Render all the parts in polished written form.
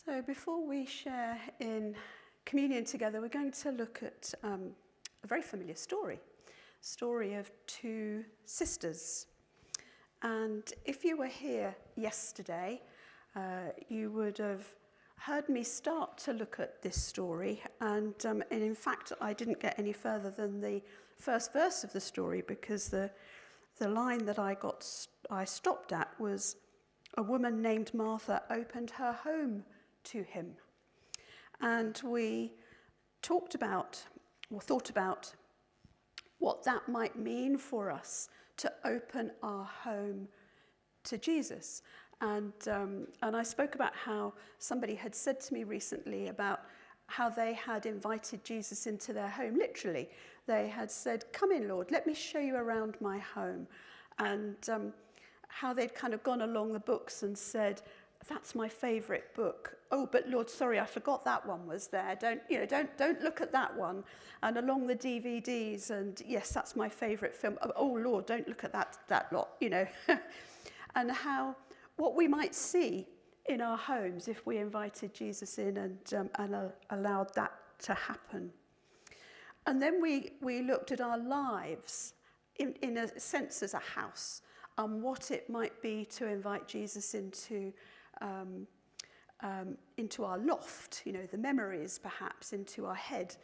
So before we share in communion together, we're going to look at a very familiar story of two sisters. And if you were here yesterday, you would have heard me start to look at this story. And in fact, I didn't get any further than the first verse of the story, because the line that I stopped at was, "A woman named Martha opened her home to him." And we thought about what that might mean for us to open our home to Jesus. And I spoke about how somebody had said to me recently about how they had invited Jesus into their home. Literally, they had said, "Come in, Lord, let me show you around my home." And how they'd kind of gone along the books and said, "That's my favourite book. Oh, but Lord, sorry, I forgot that one was there. Don't look at that one." And along the DVDs, and yes, that's my favourite film. Oh Lord, don't look at that lot, And how what we might see in our homes if we invited Jesus in and allowed that to happen. And then we looked at our lives in a sense as a house, and what it might be to invite Jesus into our loft, the memories perhaps, into our head,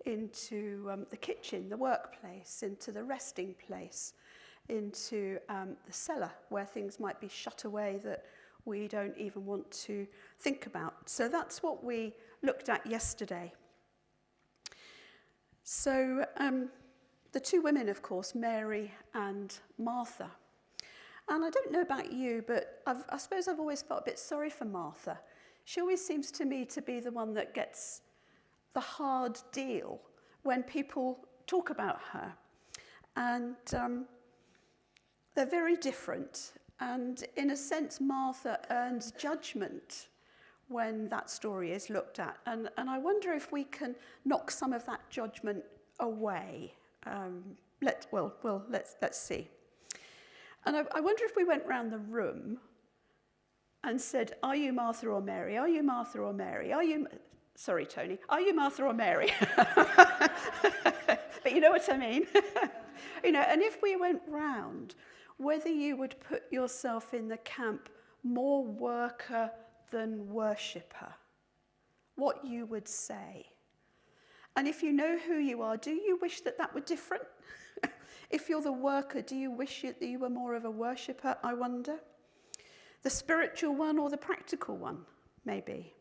into the kitchen, the workplace, into the resting place, into the cellar where things might be shut away that we don't even want to think about. So that's what we looked at yesterday. So the two women, of course, Mary and Martha. And I don't know about you, but I suppose I've always felt a bit sorry for Martha. She always seems to me to be the one that gets the hard deal when people talk about her. And they're very different. And in a sense, Martha earns judgment when that story is looked at. And I wonder if we can knock some of that judgment away. Let's see. And I wonder if we went round the room and said, "Are you Martha or Mary? Are you Martha or Mary? Sorry, Tony. Are you Martha or Mary?" But you know what I mean. And if we went round, whether you would put yourself in the camp more worker than worshipper, what you would say. And if you know who you are, do you wish that were different? If you're the worker, do you wish that you were more of a worshipper, I wonder? The spiritual one or the practical one, maybe?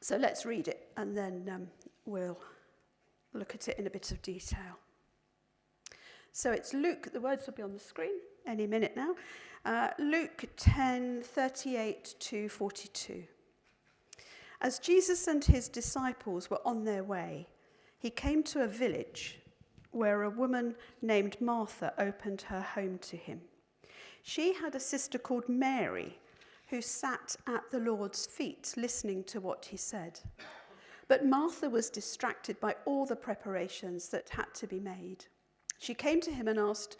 So let's read it, and then we'll look at it in a bit of detail. So it's Luke, the words will be on the screen any minute now. Luke 10:38 to 42. As Jesus and his disciples were on their way, he came to a village where a woman named Martha opened her home to him. She had a sister called Mary, who sat at the Lord's feet listening to what he said. But Martha was distracted by all the preparations that had to be made. She came to him and asked,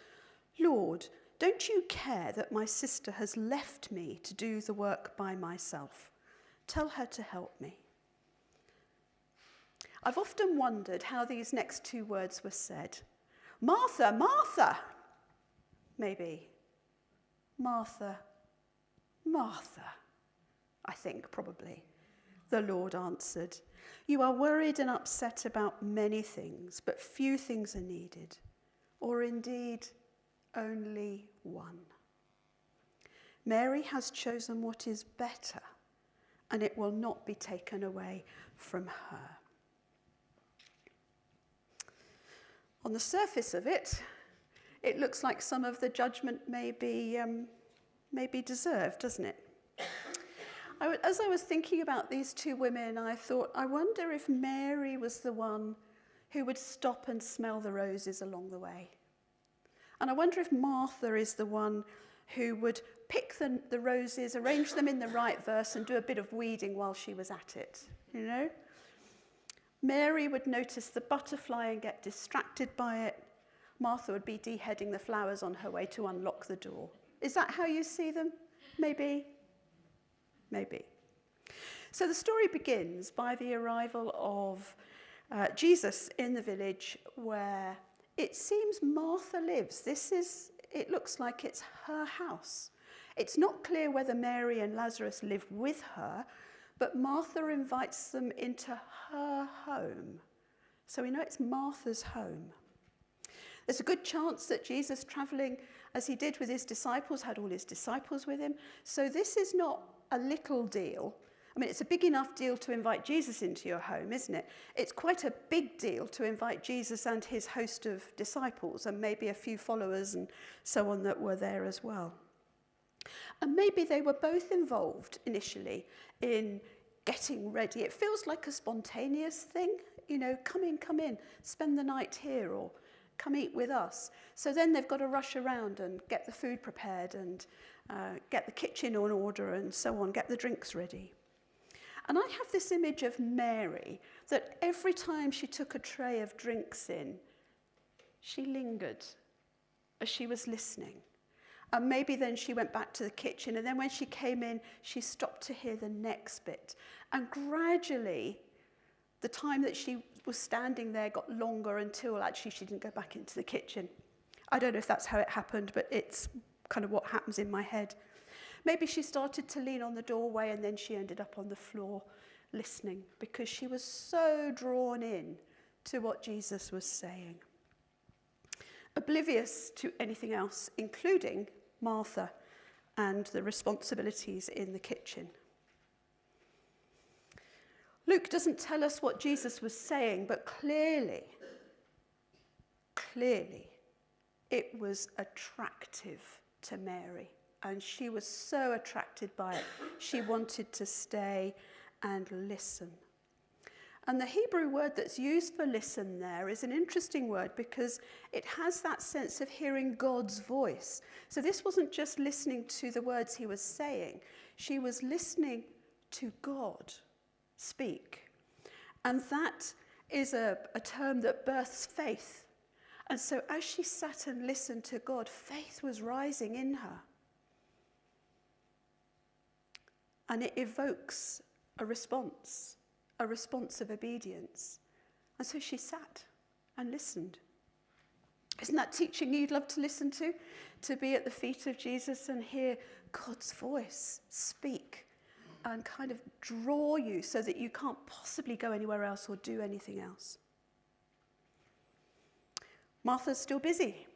"Lord, don't you care that my sister has left me to do the work by myself? Tell her to help me." I've often wondered how these next two words were said. "Martha, Martha." Maybe. "Martha, Martha," I think, probably. The Lord answered, "You are worried and upset about many things, but few things are needed, or indeed only one. Mary has chosen what is better, and it will not be taken away from her." On the surface of it, it looks like some of the judgment may be deserved, doesn't it? As I was thinking about these two women, I thought, I wonder if Mary was the one who would stop and smell the roses along the way. And I wonder if Martha is the one who would pick the roses, arrange them in the right verse, and do a bit of weeding while she was at it, Mary would notice the butterfly and get distracted by it. Martha would be deheading the flowers on her way to unlock the door. Is that how you see them? Maybe? maybe. So the story begins by the arrival of Jesus in the village where it seems Martha lives. It looks like it's her house. It's not clear whether Mary and Lazarus live with her, but Martha invites them into her home. So we know it's Martha's home. There's a good chance that Jesus, travelling as he did with his disciples, had all his disciples with him. So this is not a little deal. I mean, it's a big enough deal to invite Jesus into your home, isn't it? It's quite a big deal to invite Jesus and his host of disciples and maybe a few followers and so on that were there as well. And maybe they were both involved initially in getting ready. It feels like a spontaneous thing, you know, come in, spend the night here, or come eat with us. So then they've got to rush around and get the food prepared and get the kitchen in order and so on, get the drinks ready. And I have this image of Mary, that every time she took a tray of drinks in, she lingered as she was listening. And maybe then she went back to the kitchen, and then when she came in, she stopped to hear the next bit. And gradually, the time that she was standing there got longer until actually she didn't go back into the kitchen. I don't know if that's how it happened, but it's kind of what happens in my head. Maybe she started to lean on the doorway and then she ended up on the floor listening because she was so drawn in to what Jesus was saying. Oblivious to anything else, including Martha and the responsibilities in the kitchen. Luke doesn't tell us what Jesus was saying, but clearly, it was attractive to Mary. And she was so attracted by it, she wanted to stay and listen. And the Hebrew word that's used for listen there is an interesting word because it has that sense of hearing God's voice. So this wasn't just listening to the words he was saying. She was listening to God speak. And that is a term that births faith. And so as she sat and listened to God, faith was rising in her. And it evokes a response of obedience. And so she sat and listened. Isn't that teaching you'd love to listen to? To be at the feet of Jesus and hear God's voice speak and kind of draw you so that you can't possibly go anywhere else or do anything else. Martha's still busy,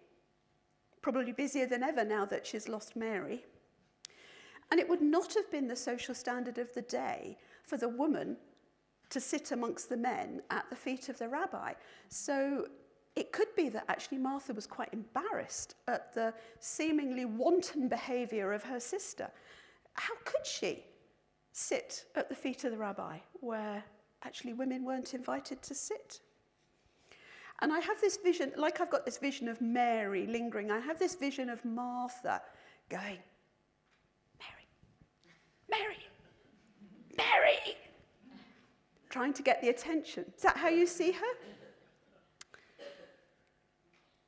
probably busier than ever now that she's lost Mary. And it would not have been the social standard of the day for the woman to sit amongst the men at the feet of the rabbi. So it could be that actually Martha was quite embarrassed at the seemingly wanton behaviour of her sister. How could she sit at the feet of the rabbi where actually women weren't invited to sit? And I have this vision, like I've got this vision of Mary lingering, I have this vision of Martha going, Mary, trying to get the attention. Is that how you see her?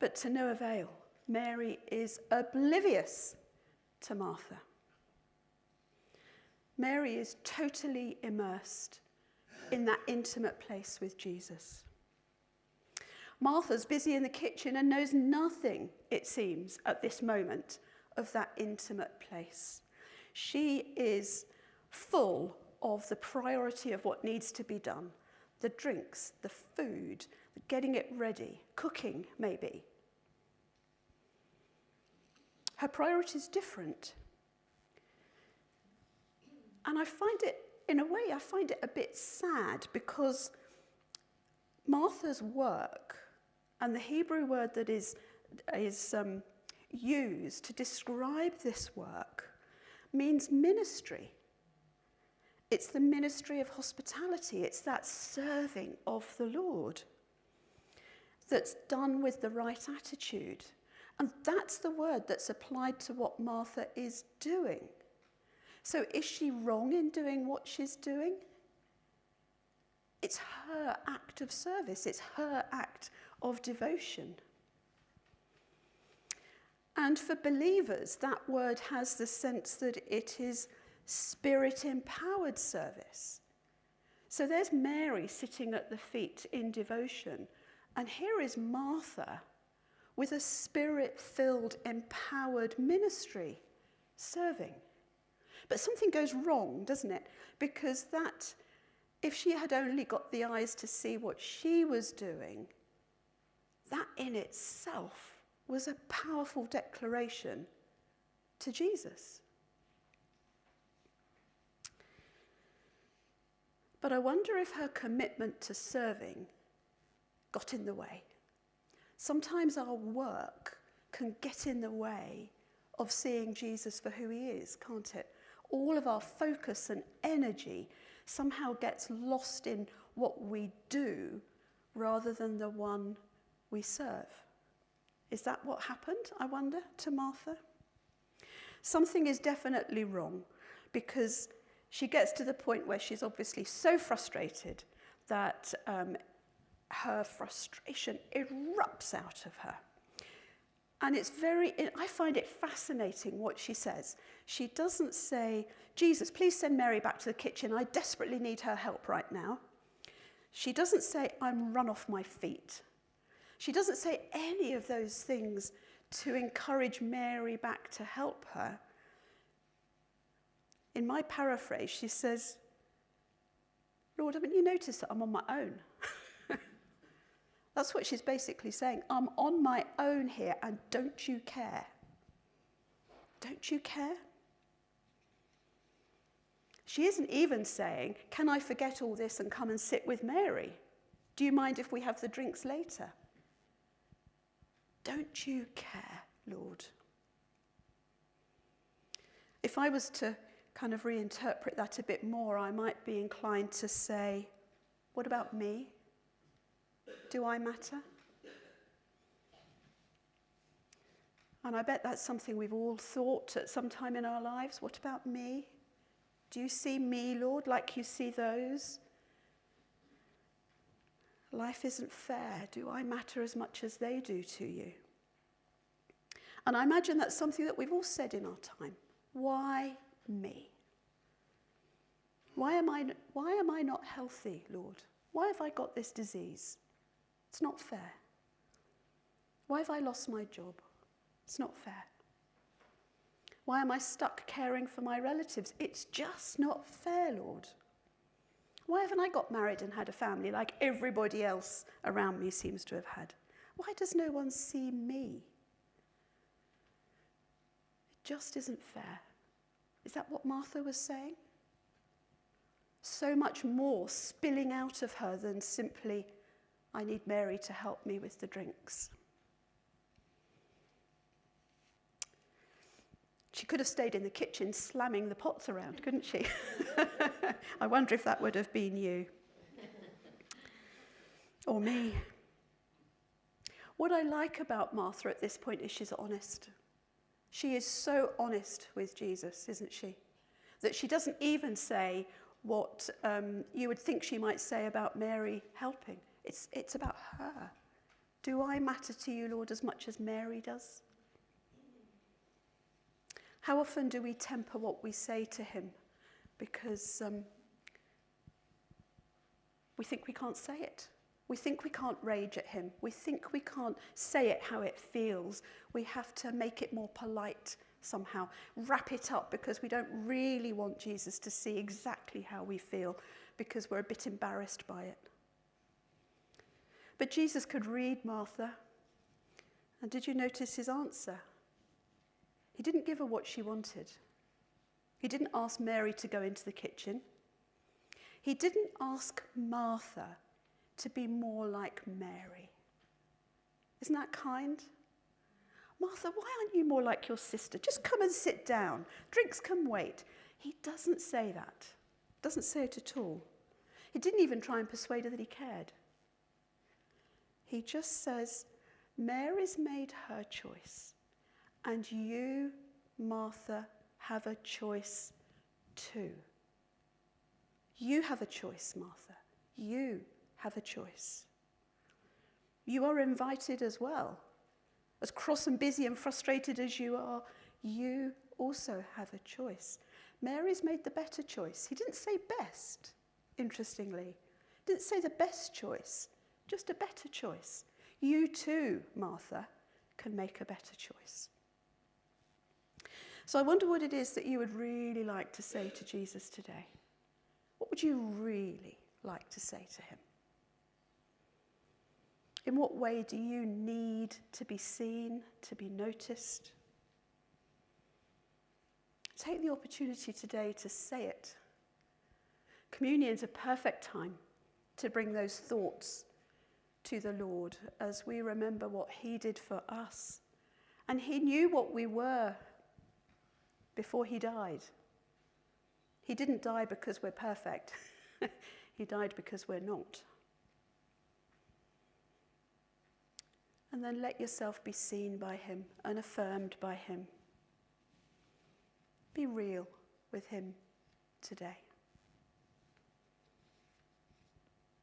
But to no avail. Mary is oblivious to Martha. Mary is totally immersed in that intimate place with Jesus. Martha's busy in the kitchen and knows nothing, it seems, at this moment of that intimate place. She is full of the priority of what needs to be done. The drinks, the food, getting it ready, cooking maybe. Her priority is different. And I find it, in a way, I find it a bit sad because Martha's work and the Hebrew word that is used to describe this work means ministry. It's the ministry of hospitality. It's that serving of the Lord that's done with the right attitude. And that's the word that's applied to what Martha is doing. So is she wrong in doing what she's doing? It's her act of service. It's her act of devotion. And for believers, that word has the sense that it is spirit-empowered service. So there's Mary sitting at the feet in devotion, and here is Martha with a spirit-filled, empowered ministry serving. But something goes wrong, doesn't it? Because that, if she had only got the eyes to see what she was doing, that in itself was a powerful declaration to Jesus. But I wonder if her commitment to serving got in the way. Sometimes our work can get in the way of seeing Jesus for who he is, can't it? All of our focus and energy somehow gets lost in what we do rather than the one we serve. Is that what happened, I wonder, to Martha? Something is definitely wrong, because she gets to the point where she's obviously so frustrated that her frustration erupts out of her. And I find it fascinating what she says. She doesn't say, Jesus, please send Mary back to the kitchen. I desperately need her help right now. She doesn't say, I'm run off my feet. She doesn't say any of those things to encourage Mary back to help her. In my paraphrase, she says, Lord, haven't you noticed that I'm on my own? That's what she's basically saying. I'm on my own here, and don't you care? Don't you care? She isn't even saying, can I forget all this and come and sit with Mary? Do you mind if we have the drinks later? Don't you care, Lord? If I was to kind of reinterpret that a bit more, I might be inclined to say, what about me? Do I matter? And I bet that's something we've all thought at some time in our lives. What about me? Do you see me, Lord, like you see those? Life isn't fair. Do I matter as much as they do to you? And I imagine that's something that we've all said in our time. Why me? Why am I not healthy, Lord? Why have I got this disease? It's not fair. Why have I lost my job? It's not fair. Why am I stuck caring for my relatives? It's just not fair, Lord. Why haven't I got married and had a family like everybody else around me seems to have had? Why does no one see me? It just isn't fair. Is that what Martha was saying? So much more spilling out of her than simply, I need Mary to help me with the drinks. She could have stayed in the kitchen slamming the pots around, couldn't she? I wonder if that would have been you. Or me. What I like about Martha at this point is she's honest. She is so honest with Jesus, isn't she? That she doesn't even say what you would think she might say about Mary helping. It's about her. Do I matter to you, Lord, as much as Mary does? How often do we temper what we say to him because we think we can't say it? We think we can't rage at him. We think we can't say it how it feels. We have to make it more polite somehow, wrap it up because we don't really want Jesus to see exactly how we feel because we're a bit embarrassed by it. But Jesus could read Martha. And did you notice his answer? He didn't give her what she wanted. He didn't ask Mary to go into the kitchen. He didn't ask Martha to be more like Mary. Isn't that kind? Martha, why aren't you more like your sister? Just come and sit down. Drinks can wait. He doesn't say that. Doesn't say it at all. He didn't even try and persuade her that he cared. He just says, Mary's made her choice. And you, Martha, have a choice too. You have a choice, Martha. You have a choice. You are invited as well. As cross and busy and frustrated as you are, you also have a choice. Mary's made the better choice. He didn't say best, interestingly. Didn't say the best choice, just a better choice. You too, Martha, can make a better choice. So I wonder what it is that you would really like to say to Jesus today. What would you really like to say to him? In what way do you need to be seen, to be noticed? Take the opportunity today to say it. Communion is a perfect time to bring those thoughts to the Lord as we remember what he did for us. And he knew what we were before he died. He didn't die because we're perfect. He died because we're not. And then let yourself be seen by him and affirmed by him. Be real with him today.